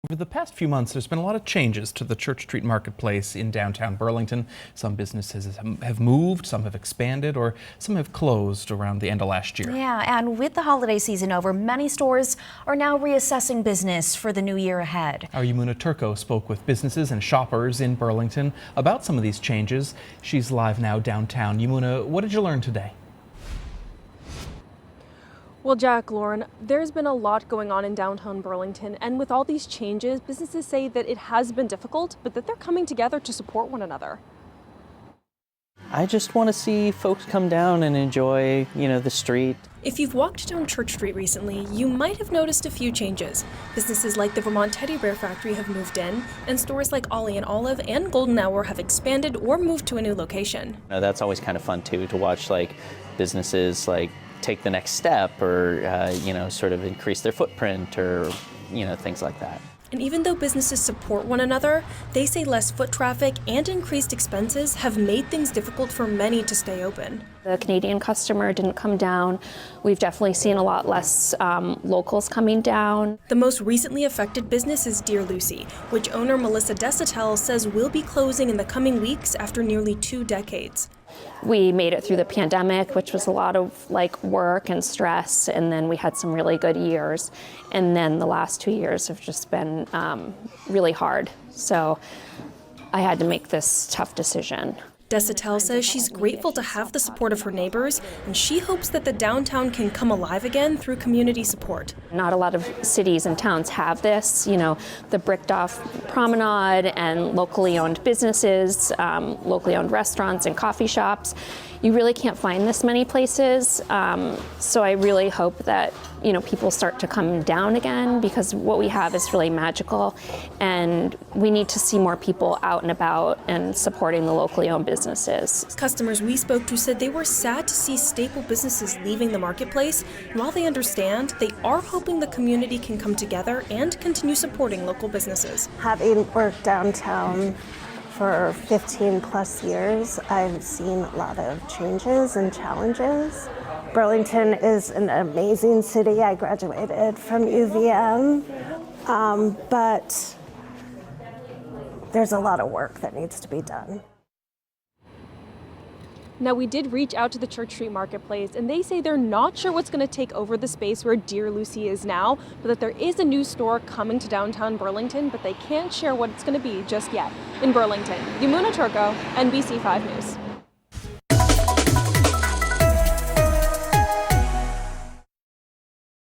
Over the past few months, there's been a lot of changes to the Church Street Marketplace in downtown Burlington. Some businesses have moved, some have expanded, or some have closed around the end of last year. Yeah, and with the holiday season over, many stores are now reassessing business for the new year ahead. Our Yamuna Turco spoke with businesses and shoppers in Burlington about some of these changes. She's live now downtown. Yamuna, what did you learn today? Well, Jack, Lauren, there's been a lot going on in downtown Burlington, and with all these changes, businesses say that it has been difficult, but that they're coming together to support one another. I just want to see folks come down and enjoy, the street. If you've walked down Church Street recently, you might have noticed a few changes. Businesses like the Vermont Teddy Bear Factory have moved in, and stores like Ollie and Olive and Golden Hour have expanded or moved to a new location. That's always kind of fun too, to watch businesses take the next step or, sort of increase their footprint or, things like that. And even though businesses support one another, they say less foot traffic and increased expenses have made things difficult for many to stay open. The Canadian customer didn't come down. We've definitely seen a lot less locals coming down. The most recently affected business is Dear Lucy, which owner Melissa Desatel says will be closing in the coming weeks after nearly 2 decades. We made it through the pandemic, which was a lot of work and stress, and then we had some really good years. And then the last 2 years have just been really hard. So I had to make this tough decision. Desatel says she's grateful to have the support of her neighbors, and she hopes that the downtown can come alive again through community support. Not a lot of cities and towns have this, the bricked off promenade and locally owned businesses, locally owned restaurants and coffee shops. You really can't find this many places, so I really hope that people start to come down again, because what we have is really magical, and we need to see more people out and about and supporting the locally owned businesses. Customers we spoke to said they were sad to see staple businesses leaving the marketplace, and while they understand, they are hoping the community can come together and continue supporting local businesses. Having worked downtown for 15 plus years, I've seen a lot of changes and challenges. Burlington is an amazing city. I graduated from UVM, but there's a lot of work that needs to be done. Now, we did reach out to the Church Street Marketplace, and they say they're not sure what's going to take over the space where Dear Lucy is now, but that there is a new store coming to downtown Burlington, but they can't share what it's going to be just yet. In Burlington, Yamuna Turco, NBC 5 News.